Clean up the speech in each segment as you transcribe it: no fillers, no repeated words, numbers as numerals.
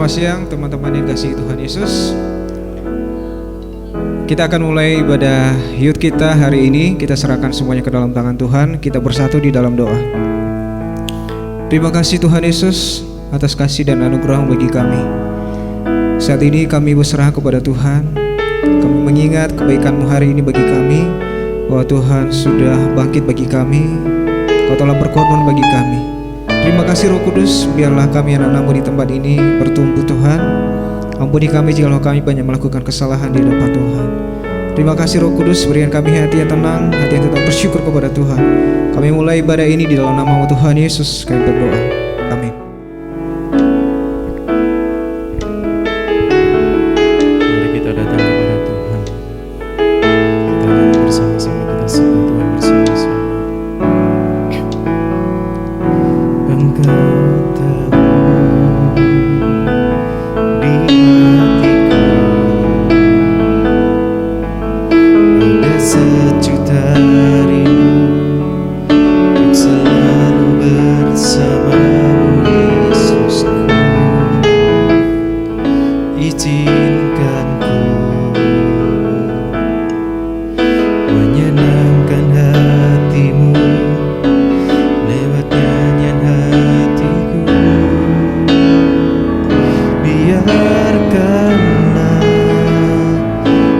Selamat siang teman-teman yang kasih Tuhan Yesus. Kita akan mulai ibadah youth kita hari ini. Kita serahkan semuanya ke dalam tangan Tuhan. Kita bersatu di dalam doa. Terima kasih Tuhan Yesus atas kasih dan anugerah bagi kami. Saat ini kami berserah kepada Tuhan. Kami mengingat kebaikan-Mu hari ini bagi kami, bahwa Tuhan sudah bangkit bagi kami. Kau telah berkorban bagi kami. Terima kasih Roh Kudus, biarlah kami anak-anak-Mu di tempat ini bertumbuh Tuhan. Ampuni kami jika kami banyak melakukan kesalahan di hadapan Tuhan. Terima kasih Roh Kudus, berikan kami hati yang tenang, hati yang tetap bersyukur kepada Tuhan. Kami mulai ibadah ini di dalam nama Tuhan Yesus, kami berdoa. Amin. Mari kita datang kepada Tuhan. Kita nyanyi bersama-sama, kita sembah Tuhan bersama-sama. Engkau tahu di hatiku ada sejuta rindu untuk selalu bersamamu Yesusku. Izinkan ku menyenangkan hatimu lewat nyanyian hatiku. Biarkanlah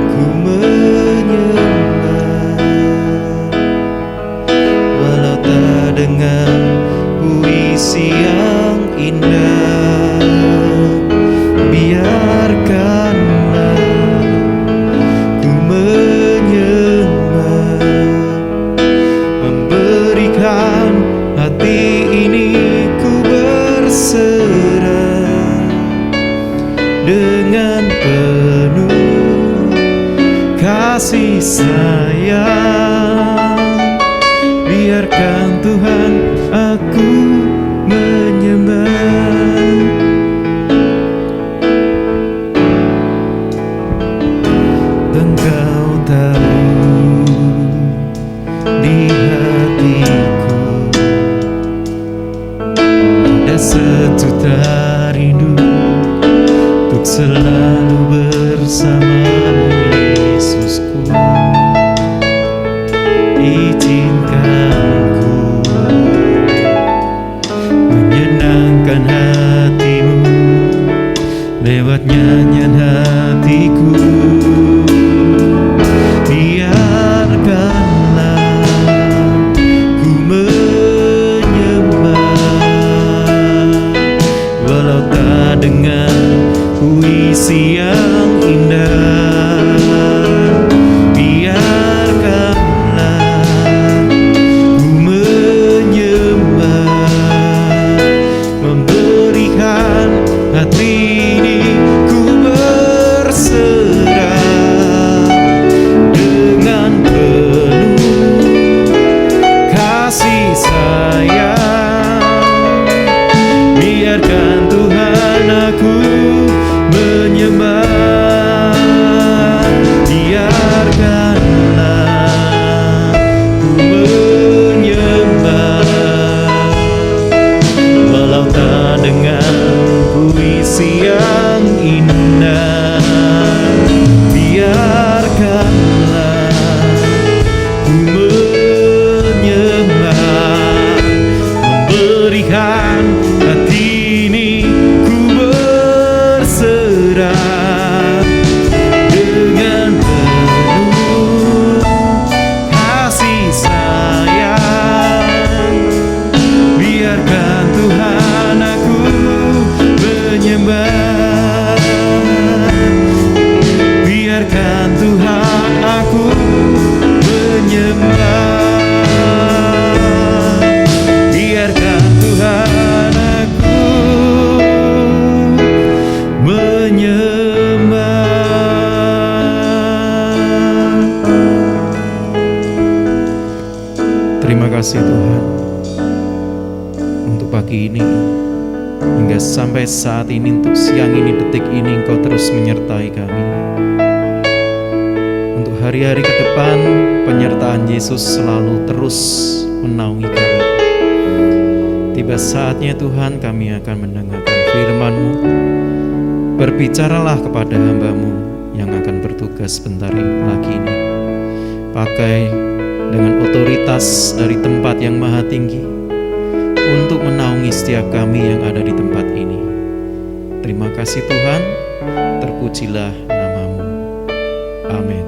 ku menyembah walau tak dengan puisi yang indah. Biarkanlah ku menyembah, memberikan hati ini ku berserah dengan penuh kasih sayang. Biarkan Tuhan aku menyembah. Engkau tahu di hatiku ada sejuta rindu untuk selalu bersamamu Yesusku. Izinkan ku menyenangkan hatimu lewat nyanyian hatiku. Biarkanlah ku menyembah walau tak dengan puisi yang indah. Biarkanlah ku menyembah, memberikan hati ini ku berserah dengan penuh kasih sayang. Biarkan Tuhan aku menyembah. Biarkanlah ku menyembah walau tak dengan puisi yang indah. Biarkanlah ku menyembah, memberikan hati ini ku berserah dengan penuh kasih sayang. Biarkan Tuhan aku menyembah. Biarkan Tuhan aku menyembah. Biarkan Tuhan aku menyembah. Terima kasih Tuhan untuk pagi ini, hingga sampai saat ini, untuk siang ini, detik ini Engkau terus menyertai kami. Untuk hari-hari ke depan, penyertaan Yesus selalu terus menaungi kami. Tiba saatnya Tuhan kami akan mendengarkan firman-Mu. Berbicaralah kepada hamba-Mu yang akan bertugas sebentar lagi ini. Pakai dengan otoritas dari tempat yang maha tinggi untuk menaungi setiap kami yang ada di tempat ini. Terima kasih Tuhan, terpujilah nama-Mu. Amin.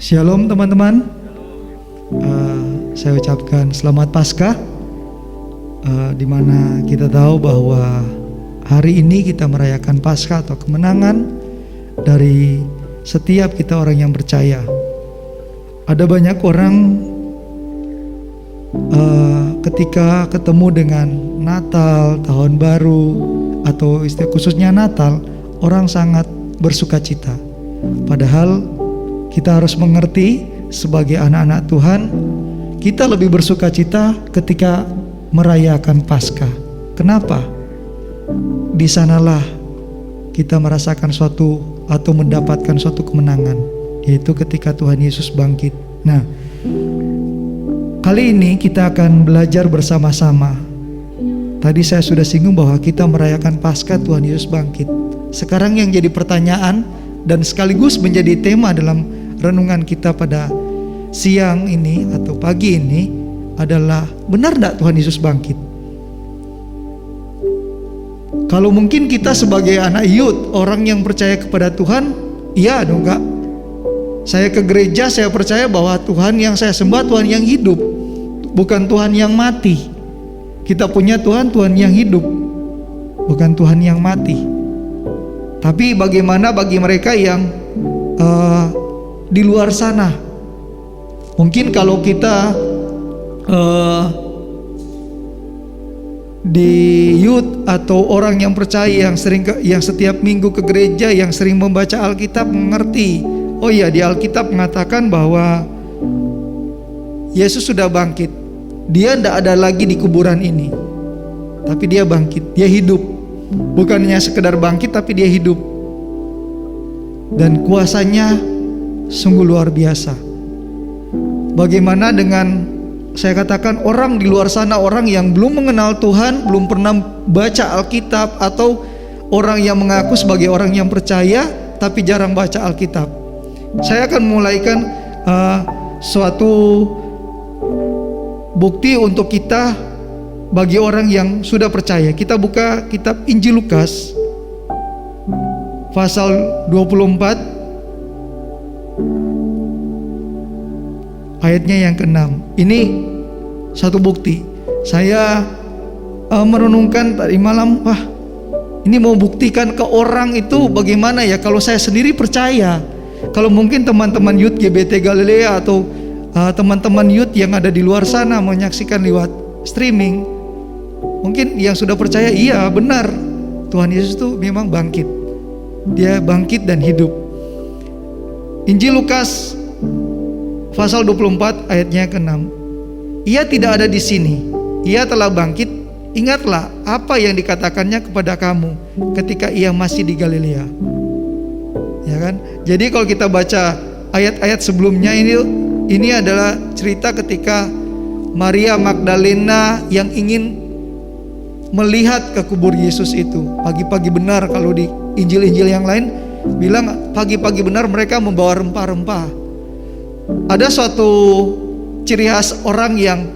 Shalom teman-teman. Saya ucapkan selamat Paskah, di mana kita tahu bahwa hari ini kita merayakan Paskah atau kemenangan dari setiap kita orang yang percaya. Ada banyak orang ketika ketemu dengan Natal, Tahun Baru, atau istilah khususnya Natal, orang sangat bersukacita. Padahal kita harus mengerti sebagai anak-anak Tuhan, kita lebih bersukacita ketika merayakan Paskah. Kenapa? Di sanalah kita merasakan suatu atau mendapatkan suatu kemenangan, yaitu ketika Tuhan Yesus bangkit. Nah, kali ini kita akan belajar bersama-sama. Tadi saya sudah singgung bahwa kita merayakan Paskah Tuhan Yesus bangkit. Sekarang yang jadi pertanyaan dan sekaligus menjadi tema dalam renungan kita pada siang ini atau pagi ini adalah, benar tidak Tuhan Yesus bangkit? Kalau mungkin kita sebagai anak youth, orang yang percaya kepada Tuhan, iya dong Kak. Saya ke gereja, saya percaya bahwa Tuhan yang saya sembah Tuhan yang hidup, bukan Tuhan yang mati. Kita punya Tuhan, Tuhan yang hidup, bukan Tuhan yang mati. Tapi bagaimana bagi mereka yang di luar sana? Mungkin kalau kita di youth atau orang yang percaya, yang setiap minggu ke gereja, yang sering membaca Alkitab, mengerti, oh iya, di Alkitab mengatakan bahwa Yesus sudah bangkit. Dia tidak ada lagi di kuburan ini, tapi dia bangkit, dia hidup. Bukannya sekedar bangkit, tapi dia hidup. Dan kuasanya sungguh luar biasa. Bagaimana dengan, saya katakan, orang di luar sana, orang yang belum mengenal Tuhan, belum pernah baca Alkitab, atau orang yang mengaku sebagai orang yang percaya tapi jarang baca Alkitab. Saya akan memulaikan suatu bukti untuk kita bagi orang yang sudah percaya. Kita buka kitab Injil Lukas pasal 24 ayatnya yang ke-6. Ini satu bukti. Saya merenungkan tadi malam, wah, ini mau buktikan ke orang itu bagaimana ya kalau saya sendiri percaya. Kalau mungkin teman-teman youth GBT Galilea atau teman-teman youth yang ada di luar sana menyaksikan lewat streaming, mungkin yang sudah percaya, iya benar, Tuhan Yesus itu memang bangkit. Dia bangkit dan hidup. Injil Lukas pasal 24 ayatnya ke-6. Ia tidak ada di sini, ia telah bangkit. Ingatlah apa yang dikatakannya kepada kamu ketika ia masih di Galilea. Ya kan? Jadi kalau kita baca ayat-ayat sebelumnya, ini adalah cerita ketika Maria Magdalena yang ingin melihat ke kubur Yesus itu. Pagi-pagi benar, kalau di Injil-Injil yang lain bilang pagi-pagi benar mereka membawa rempah-rempah. Ada suatu ciri khas orang yang,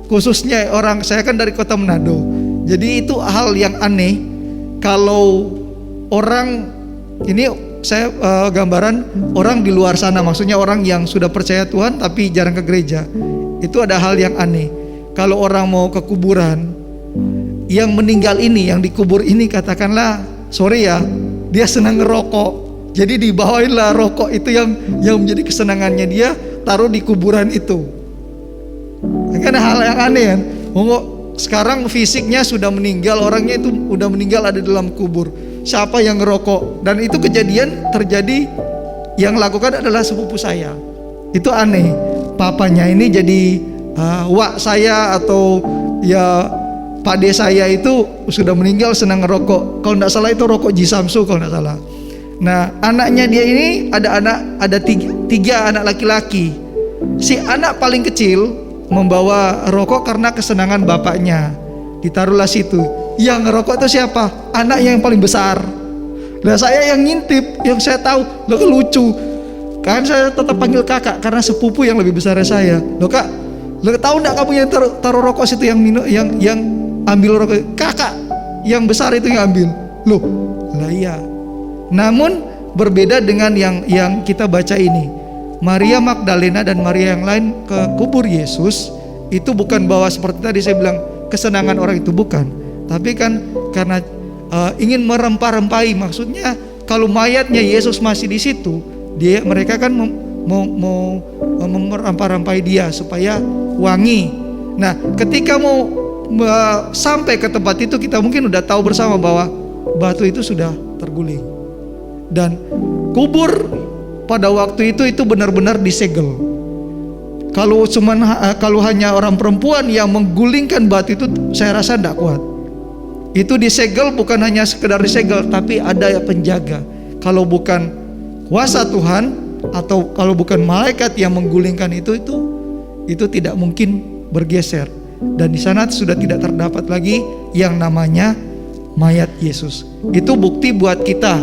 khususnya orang, saya kan dari kota Manado, jadi itu hal yang aneh. Kalau orang ini, saya gambaran orang di luar sana, maksudnya orang yang sudah percaya Tuhan tapi jarang ke gereja, itu ada hal yang aneh. Kalau orang mau ke kuburan, yang meninggal ini, yang dikubur ini, katakanlah sore ya, dia senang ngerokok. Jadi dibawainlah rokok itu yang menjadi kesenangannya, dia taruh di kuburan itu. Kan hal yang aneh kan. Sekarang fisiknya sudah meninggal, orangnya itu udah meninggal, ada dalam kubur. Siapa yang ngerokok? Dan itu kejadian terjadi, yang lakukan adalah sepupu saya. Itu aneh. Papanya ini jadi wak saya atau ya pade saya itu sudah meninggal, senang ngerokok. Kalau tidak salah itu rokok Jisamsu kalau tidak salah. Nah, anaknya dia ini ada tiga anak laki-laki. Si anak paling kecil membawa rokok karena kesenangan bapaknya. Ditaruhlah situ. Yang ngerokok itu siapa? Anaknya yang paling besar. Nah saya yang ngintip, yang saya tahu, lo kan lucu. Kan saya tetap panggil kakak karena sepupu yang lebih besar dari saya. Lo kak, lo tahu nggak kamu yang taruh rokok situ yang minum, yang ambil rokok? Kakak yang besar itu yang ambil. Loh, lah iya. Namun berbeda dengan yang kita baca ini. Maria Magdalena dan Maria yang lain ke kubur Yesus itu bukan bahwa seperti tadi saya bilang kesenangan orang itu, bukan. Tapi kan karena ingin merempah-rempahi, maksudnya kalau mayatnya Yesus masih di situ, mereka kan mau merempah-rempahi dia supaya wangi. Nah, ketika mau sampai ke tempat itu, kita mungkin udah tahu bersama bahwa batu itu sudah terguling dan kubur pada waktu itu benar-benar disegel. Kalau hanya orang perempuan yang menggulingkan batu itu, saya rasa tidak kuat. Itu disegel, bukan hanya sekedar disegel, tapi ada penjaga. Kalau bukan kuasa Tuhan atau kalau bukan malaikat yang menggulingkan itu tidak mungkin bergeser. Dan di sana sudah tidak terdapat lagi yang namanya mayat Yesus. Itu bukti buat kita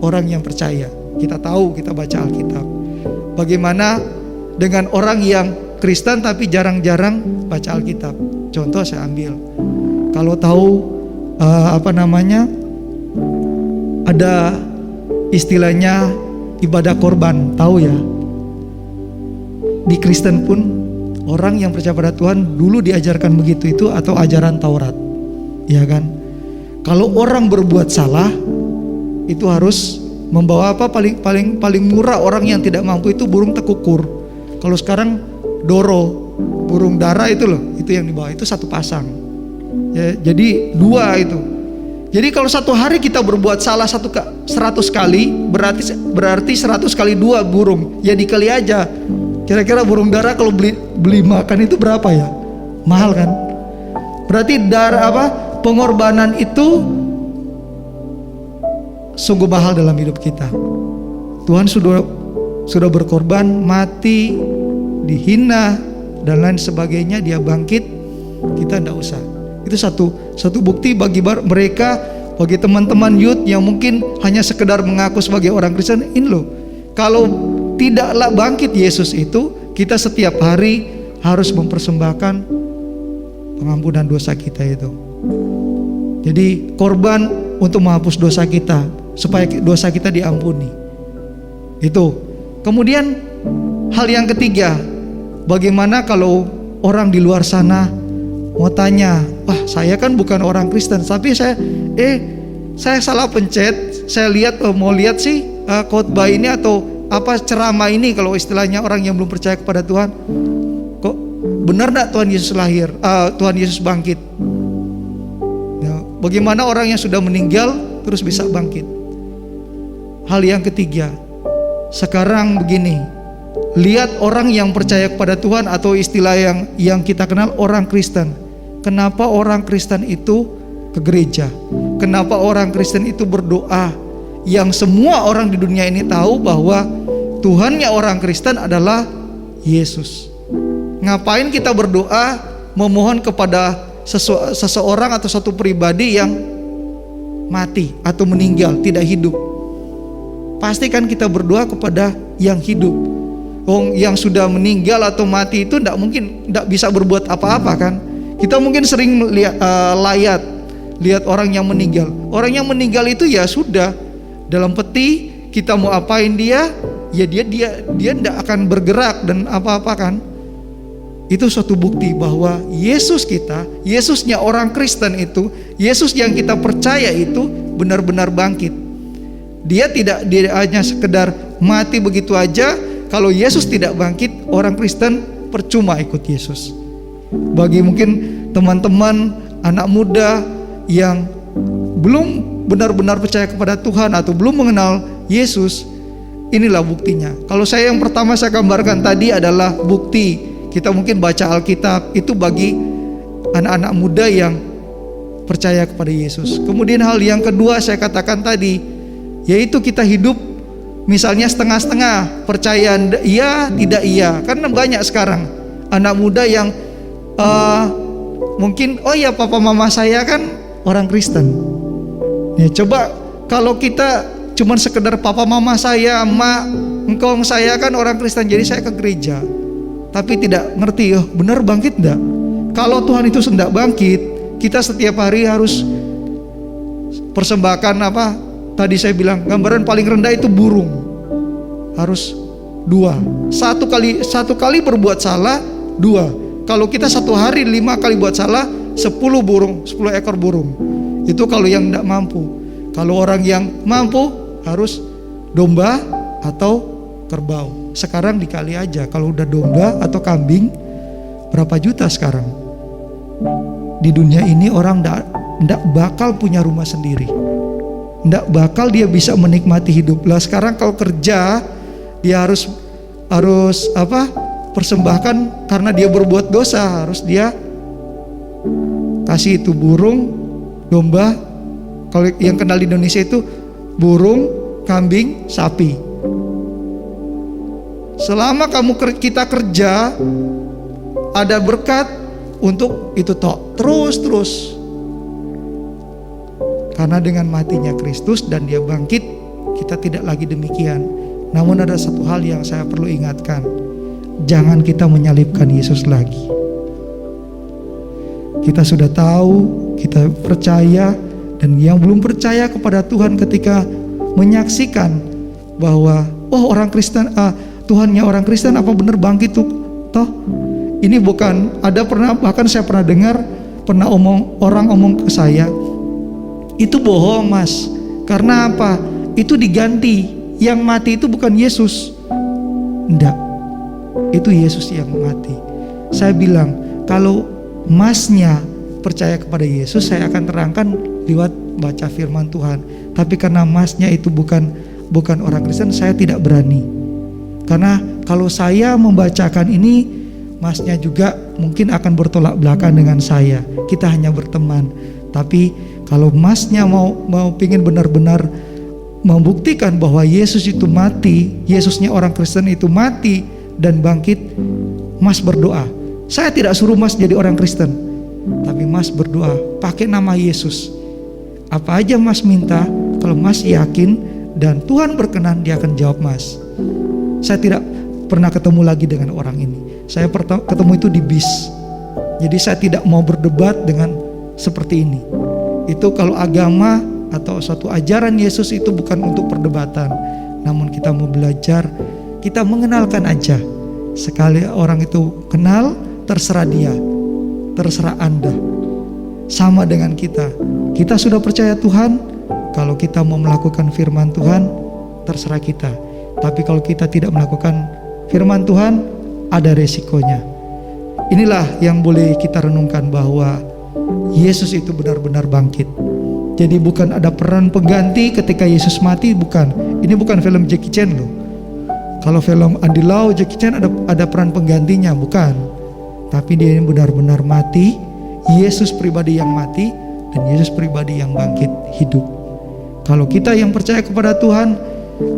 orang yang percaya. Kita tahu, kita baca Alkitab. Bagaimana dengan orang yang Kristen tapi jarang-jarang baca Alkitab? Contoh saya ambil, kalau tahu ada istilahnya ibadah korban, tahu ya? Di Kristen pun orang yang percaya pada Tuhan dulu diajarkan begitu itu, atau ajaran Taurat, ya kan? Kalau orang berbuat salah itu harus membawa paling murah orang yang tidak mampu itu burung tekukur. Kalau sekarang doro, burung dara itu loh, itu yang dibawa, itu satu pasang. Ya, jadi 2 itu. Jadi kalau satu hari kita berbuat salah 100 kali, berarti 100 kali 2 burung. Ya dikali aja. Kira-kira burung dara kalau beli makan itu berapa ya? Mahal kan? Berarti pengorbanan itu sungguh mahal dalam hidup kita. Tuhan sudah berkorban, mati, dihina dan lain sebagainya, dia bangkit, kita tidak usah. Itu satu bukti bagi mereka, bagi teman-teman youth yang mungkin hanya sekedar mengaku sebagai orang Kristen. Ini loh, kalau tidaklah bangkit Yesus itu, kita setiap hari harus mempersembahkan pengampunan dosa kita itu. Jadi korban untuk menghapus dosa kita, supaya dosa kita diampuni. Itu. Kemudian hal yang ketiga, bagaimana kalau orang di luar sana mau tanya, wah saya kan bukan orang Kristen, tapi saya salah pencet, saya mau lihat sih khotbah ini atau ceramah ini, kalau istilahnya orang yang belum percaya kepada Tuhan, kok benar enggak Tuhan Yesus lahir, Tuhan Yesus bangkit? Ya, bagaimana orang yang sudah meninggal terus bisa bangkit? Hal yang ketiga, sekarang begini, lihat orang yang percaya kepada Tuhan atau istilah yang kita kenal orang Kristen. Kenapa orang Kristen itu ke gereja? Kenapa orang Kristen itu berdoa? Yang semua orang di dunia ini tahu bahwa Tuhannya orang Kristen adalah Yesus. Ngapain kita berdoa memohon kepada seseorang atau satu pribadi yang mati atau meninggal, tidak hidup? Pastikan kita berdoa kepada yang hidup. Yang sudah meninggal atau mati itu tidak bisa berbuat apa-apa kan? Kita mungkin sering lihat orang yang meninggal. Orang yang meninggal itu ya sudah dalam peti, kita mau apain dia tidak akan bergerak dan apa-apa kan? Itu suatu bukti bahwa Yesusnya orang Kristen itu, Yesus yang kita percaya itu benar-benar bangkit. Dia hanya sekedar mati begitu aja. Kalau Yesus tidak bangkit, orang Kristen percuma ikut Yesus. Bagi mungkin teman-teman anak muda yang belum benar-benar percaya kepada Tuhan atau belum mengenal Yesus, inilah buktinya. Kalau yang pertama saya gambarkan tadi adalah bukti kita mungkin baca Alkitab, itu bagi anak-anak muda yang percaya kepada Yesus. Kemudian hal yang kedua saya katakan tadi, yaitu kita hidup misalnya setengah-setengah, percaya iya tidak iya. Karena banyak sekarang anak muda yang mungkin oh ya papa mama saya kan orang Kristen. Ya coba kalau kita cuman sekedar papa mama saya, mak, engkong saya kan orang Kristen, jadi saya ke gereja. Tapi tidak ngerti, oh benar bangkit enggak? Kalau Tuhan itu hendak bangkit, kita setiap hari harus persembahkan apa? Tadi saya bilang gambaran paling rendah itu burung. Harus 2. Satu kali berbuat salah 2. Kalau kita satu hari 5 kali buat salah 10 ekor burung. Itu kalau yang tidak mampu. Kalau orang yang mampu harus domba atau kerbau. Sekarang dikali aja, kalau udah domba atau kambing berapa juta sekarang. Di dunia ini orang tidak bakal punya rumah sendiri, tidak bakal dia bisa menikmati hidup. Lah sekarang kalau kerja dia harus persembahkan karena dia berbuat dosa, harus dia kasih itu burung, domba. Kalau yang kenal di Indonesia itu burung, kambing, sapi. Selama kita kerja ada berkat untuk itu terus. Karena dengan matinya Kristus dan dia bangkit, kita tidak lagi demikian. Namun ada satu hal yang saya perlu ingatkan. Jangan kita menyalibkan Yesus lagi. Kita sudah tahu, kita percaya, dan yang belum percaya kepada Tuhan ketika menyaksikan bahwa orang Kristen, Tuhannya orang Kristen apa benar bangkit tuh? Toh ini bukan bahkan saya pernah dengar orang omong ke saya, itu bohong mas. Karena apa? Itu diganti. Yang mati itu bukan Yesus. Enggak. Itu Yesus yang mati. Saya bilang, kalau masnya percaya kepada Yesus, saya akan terangkan lewat baca firman Tuhan. Tapi karena masnya itu bukan orang Kristen, saya tidak berani. Karena kalau saya membacakan ini, masnya juga mungkin akan bertolak belakang dengan saya. Kita hanya berteman. Tapi kalau masnya mau pingin benar-benar membuktikan bahwa Yesus itu mati, Yesusnya orang Kristen itu mati dan bangkit, mas berdoa. Saya tidak suruh mas jadi orang Kristen, tapi mas berdoa pakai nama Yesus. Apa aja mas minta, kalau mas yakin dan Tuhan berkenan, dia akan jawab mas. Saya tidak pernah ketemu lagi dengan orang ini. Saya ketemu itu di bis. Jadi saya tidak mau berdebat dengan seperti ini. Itu kalau agama atau suatu ajaran Yesus itu bukan untuk perdebatan, namun kita mau belajar, kita mengenalkan aja. Sekali orang itu kenal, terserah dia, terserah Anda. Sama dengan kita sudah percaya Tuhan. Kalau kita mau melakukan firman Tuhan, terserah kita. Tapi kalau kita tidak melakukan firman Tuhan, ada resikonya. Inilah yang boleh kita renungkan, bahwa Yesus itu benar-benar bangkit. Jadi bukan ada peran pengganti ketika Yesus mati, bukan. Ini bukan film Jackie Chan loh. Kalau film Andy Lau, Jackie Chan ada peran penggantinya, bukan. Tapi dia ini benar-benar mati, Yesus pribadi yang mati, dan Yesus pribadi yang bangkit hidup. Kalau kita yang percaya kepada Tuhan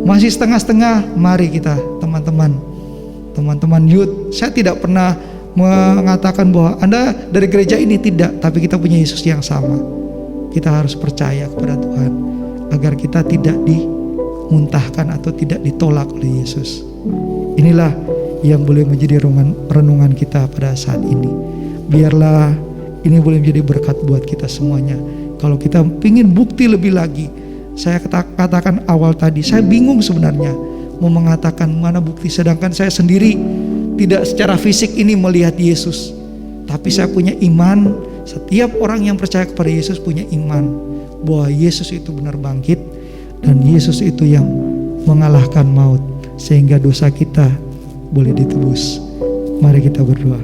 masih setengah-setengah, mari kita teman-teman youth, saya tidak pernah mengatakan bahwa Anda dari gereja ini, tidak. Tapi kita punya Yesus yang sama. Kita harus percaya kepada Tuhan agar kita tidak dimuntahkan atau tidak ditolak oleh Yesus. Inilah yang boleh menjadi renungan kita pada saat ini. Biarlah ini boleh menjadi berkat buat kita semuanya. Kalau kita ingin bukti lebih lagi, saya katakan awal tadi, saya bingung sebenarnya mau mengatakan mana bukti, sedangkan saya sendiri tidak secara fisik ini melihat Yesus. Tapi saya punya iman. Setiap orang yang percaya kepada Yesus punya iman bahwa Yesus itu benar bangkit, dan Yesus itu yang mengalahkan maut, sehingga dosa kita boleh ditebus. Mari kita berdoa.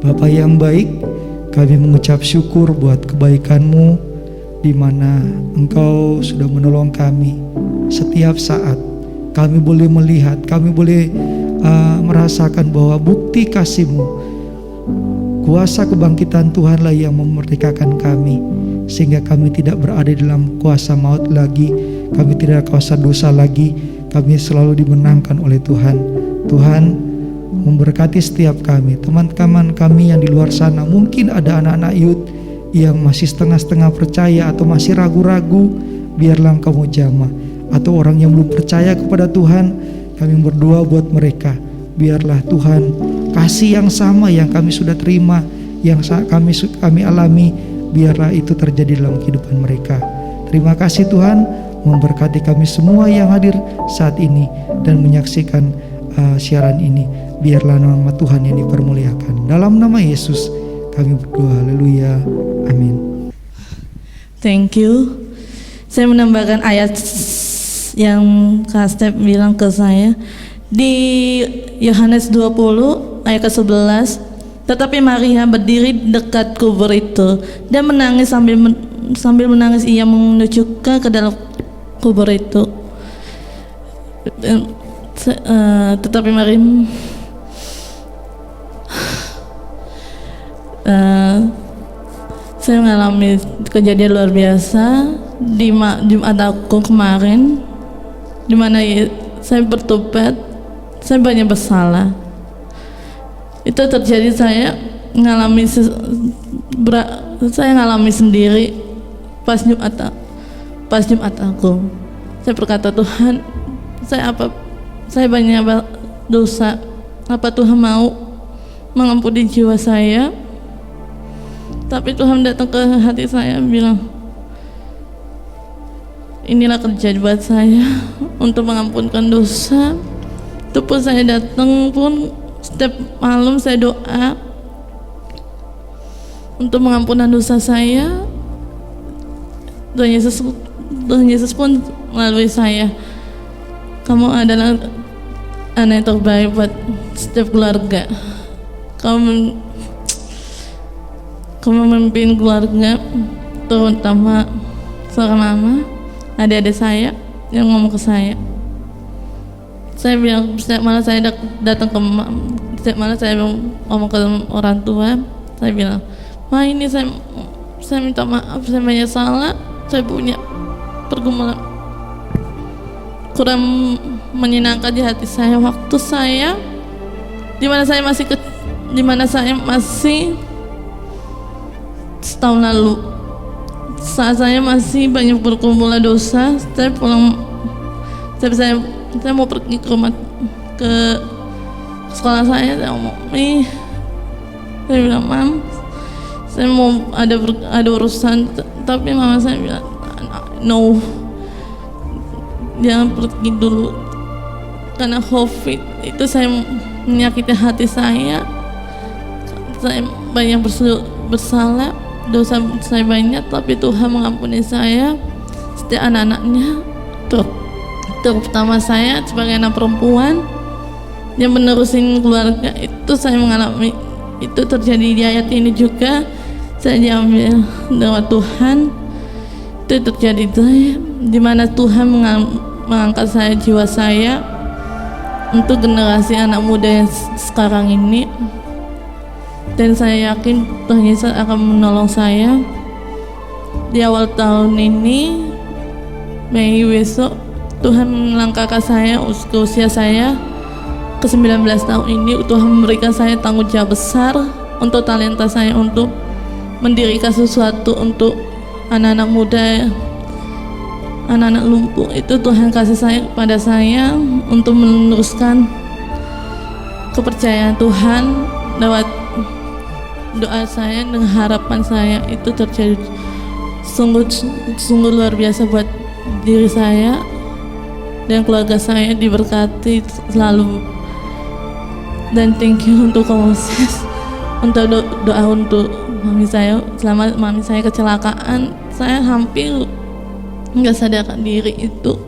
Bapa yang baik, kami mengucap syukur buat kebaikan-Mu, di mana Engkau sudah menolong kami setiap saat. Kami boleh melihat, kami boleh merasakan bahwa bukti kasih-Mu, kuasa kebangkitan Tuhanlah yang memerdekakan kami, sehingga kami tidak berada dalam kuasa maut lagi, kami tidak kuasa dosa lagi, kami selalu dimenangkan oleh Tuhan. Tuhan, memberkati setiap kami, teman-teman kami yang di luar sana. Mungkin ada anak-anak youth yang masih setengah-setengah percaya atau masih ragu-ragu, biarlah Engkau mau jamah. Atau orang yang belum percaya kepada Tuhan, kami berdoa buat mereka, biarlah Tuhan kasih yang sama yang kami sudah terima, yang kami alami, biarlah itu terjadi dalam kehidupan mereka. Terima kasih Tuhan, memberkati kami semua yang hadir saat ini dan menyaksikan siaran ini. Biarlah nama Tuhan yang dipermuliakan. Dalam nama Yesus kami berdoa, haleluya, amin. Thank you. Saya menambahkan ayat yang Kak Step bilang ke saya di Yohanes 20 ayat ke-11. Tetapi Maria berdiri dekat kubur itu dan menangis sambil menangis ia menuju ke dalam kubur itu. Tetapi Maria saya mengalami kejadian luar biasa di Jumat Agung kemarin, di mana saya bertobat, saya banyak bersalah. Itu terjadi, saya ngalami sendiri pas Jumat Agung. Saya berkata, Tuhan, saya banyak dosa, apa Tuhan mau mengampuni jiwa saya? Tapi Tuhan datang ke hati saya bilang, inilah kerja buat saya untuk mengampunkan dosa. Itu pun saya datang pun setiap malam saya doa untuk mengampunan dosa saya. Tuhan Yesus pun melalui saya, kamu adalah anak yang terbaik buat setiap keluarga. Kamu memimpin keluarga, terutama seorang mama, adik-adik saya yang ngomong ke saya. Saya bilang, setiap malam saya datang ke setiap malam saya ngomong ke orang tua, saya bilang, Ma, ini saya minta maaf, saya banyak salah, saya punya pergumulan kurang menyenangkan di hati saya waktu saya dimana saya masih setahun lalu, saat saya masih banyak bergumulan dosa. Saya pulang, saya mau pergi ke sekolah saya ngomong, saya bilang, Mam, saya mau ada urusan, tapi mama saya bilang, no, jangan pergi dulu karena COVID itu. Saya menyakiti hati saya banyak bersalah, dosa saya banyak, tapi Tuhan mengampuni saya. Setiap anak-anaknya, terutama saya sebagai anak perempuan yang menerusin keluarga, itu saya mengalami. Itu terjadi di ayat ini juga. Saya diambil dengan Tuhan. Itu terjadi di mana Tuhan mengangkat saya, jiwa saya, untuk generasi anak muda yang sekarang ini. Dan saya yakin Tuhan Yesus akan menolong saya. Di awal tahun ini, Mei besok, Tuhan melangkahkan saya ke usia saya ke 19 tahun ini. Tuhan memberikan saya tanggung jawab besar untuk talenta saya untuk mendirikan sesuatu untuk anak-anak muda, anak-anak lumpuh. Itu Tuhan kasih saya kepada saya untuk meneruskan kepercayaan Tuhan lewat doa saya dan harapan saya. Itu terjadi sungguh luar biasa buat diri saya dan keluarga saya, diberkati selalu. Dan thank you untuk Komoses untuk doa untuk mami saya. Selama mami saya kecelakaan, saya hampir nggak sadarkan diri. Itu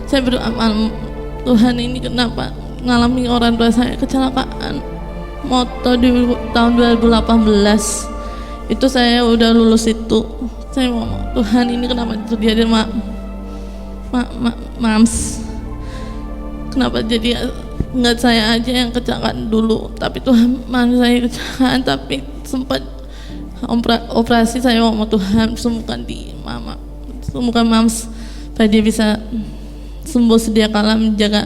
saya berdoa, Tuhan, ini kenapa ngalami orang tua saya kecelakaan motor di tahun 2018. Itu saya udah lulus itu. Saya ngomong, Tuhan, ini kenapa terjadi Mams? Kenapa jadi nggak saya aja yang kecelakaan dulu? Tapi Tuhan, saya kecelakaan, tapi sempat operasi. Saya ngomong, Tuhan, sembuhkan Mams, supaya dia bisa sembuh, sedia kala menjaga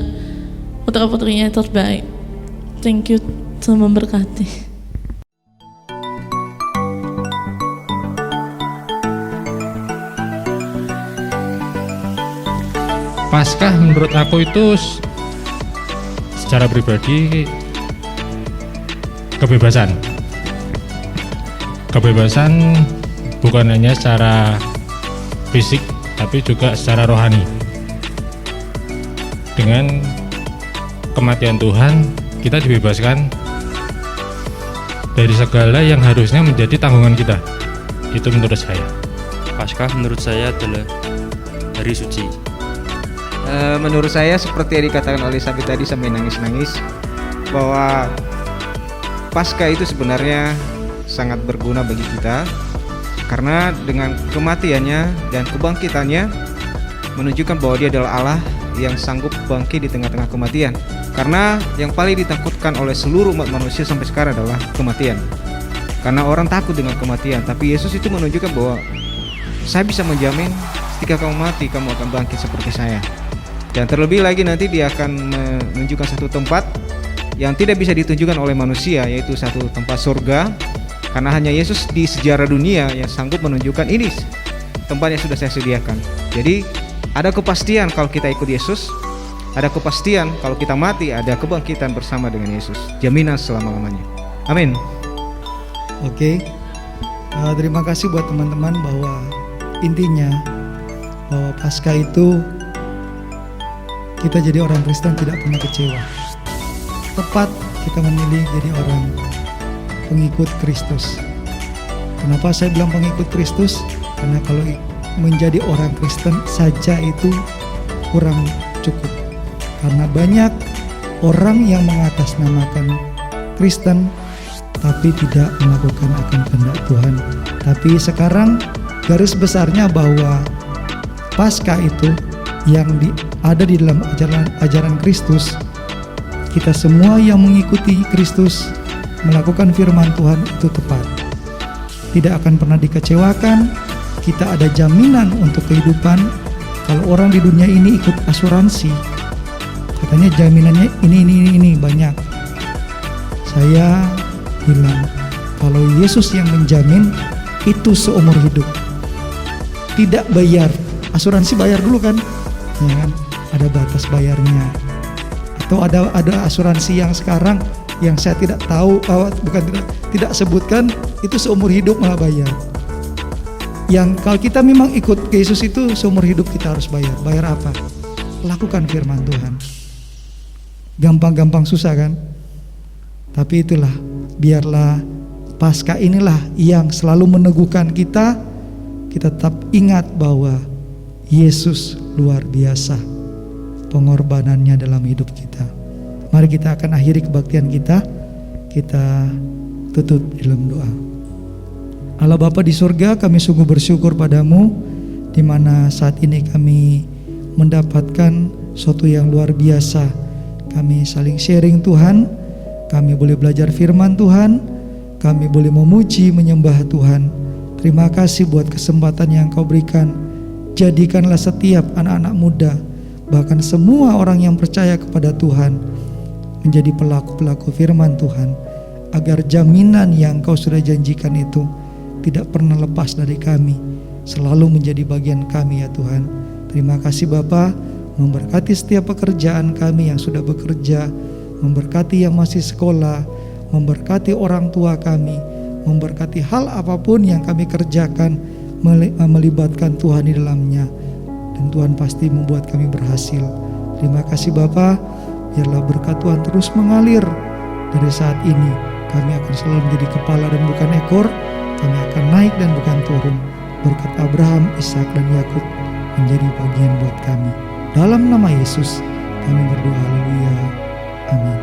putra-putrinya yang terbaik. Thank you, Tuhan memberkati. Paskah menurut aku itu secara pribadi kebebasan bukan hanya secara fisik tapi juga secara rohani. Dengan kematian Tuhan kita dibebaskan dari segala yang harusnya menjadi tanggungan kita. Itu menurut saya. Paskah menurut saya adalah hari suci. Menurut saya seperti yang dikatakan oleh Sabi tadi sampai nangis-nangis, bahwa Paskah itu sebenarnya sangat berguna bagi kita, karena dengan kematiannya dan kebangkitannya menunjukkan bahwa dia adalah Allah yang sanggup bangkit di tengah-tengah kematian. Karena yang paling ditakutkan oleh seluruh umat manusia sampai sekarang adalah kematian, karena orang takut dengan kematian. Tapi Yesus itu menunjukkan bahwa saya bisa menjamin ketika kamu mati, kamu akan bangkit seperti saya. Dan terlebih lagi nanti dia akan menunjukkan satu tempat yang tidak bisa ditunjukkan oleh manusia, yaitu satu tempat surga. Karena hanya Yesus di sejarah dunia yang sanggup menunjukkan ini tempat yang sudah saya sediakan. Jadi ada kepastian kalau kita ikut Yesus, ada kepastian kalau kita mati, ada kebangkitan bersama dengan Yesus, jaminan selama-lamanya. Amin. Oke. Terima kasih buat teman-teman, bahwa intinya bahwa Paskah itu kita jadi orang Kristen tidak pernah kecewa. Tepat kita memilih jadi orang pengikut Kristus. Kenapa saya bilang pengikut Kristus? Karena kalau menjadi orang Kristen saja itu kurang cukup. Karena banyak orang yang mengatasnamakan Kristen tapi tidak melakukan akan kehendak Tuhan. Tapi sekarang garis besarnya bahwa Paskah itu yang ada di dalam ajaran Kristus. Kita semua yang mengikuti Kristus melakukan firman Tuhan itu tepat, tidak akan pernah dikecewakan. Kita ada jaminan untuk kehidupan. Kalau orang di dunia ini ikut asuransi, katanya jaminannya ini banyak. Saya bilang kalau Yesus yang menjamin itu seumur hidup, tidak bayar. Asuransi bayar dulu kan, ya kan? Ada batas bayarnya. Atau ada asuransi yang sekarang yang saya tidak tahu, tidak sebutkan, itu seumur hidup malah bayar. Yang kalau kita memang ikut ke Yesus itu seumur hidup kita harus bayar. Bayar apa? Lakukan firman Tuhan. Gampang-gampang susah kan? Tapi itulah, biarlah Paskah inilah yang selalu meneguhkan kita. Kita tetap ingat bahwa Yesus luar biasa pengorbanannya dalam hidup kita. Mari kita akan akhiri kebaktian kita. Kita tutup dalam doa. Allah Bapa di surga, kami sungguh bersyukur padamu, di mana saat ini kami mendapatkan sesuatu yang luar biasa. Kami saling sharing Tuhan, kami boleh belajar firman Tuhan, kami boleh memuji, menyembah Tuhan. Terima kasih buat kesempatan yang Kau berikan. Jadikanlah setiap anak-anak muda, bahkan semua orang yang percaya kepada Tuhan, menjadi pelaku-pelaku firman Tuhan, agar jaminan yang Kau sudah janjikan itu tidak pernah lepas dari kami, selalu menjadi bagian kami ya Tuhan. Terima kasih Bapa, memberkati setiap pekerjaan kami yang sudah bekerja, memberkati yang masih sekolah, memberkati orang tua kami, memberkati hal apapun yang kami kerjakan, melibatkan Tuhan di dalamnya, dan Tuhan pasti membuat kami berhasil. Terima kasih Bapa, biarlah berkat Tuhan terus mengalir. Dari saat ini kami akan selalu menjadi kepala dan bukan ekor, kami akan naik dan bukan turun. Berkat Abraham, Ishak dan Yakub menjadi bagian buat kami. Dalam nama Yesus kami berdoa, haleluya, amin.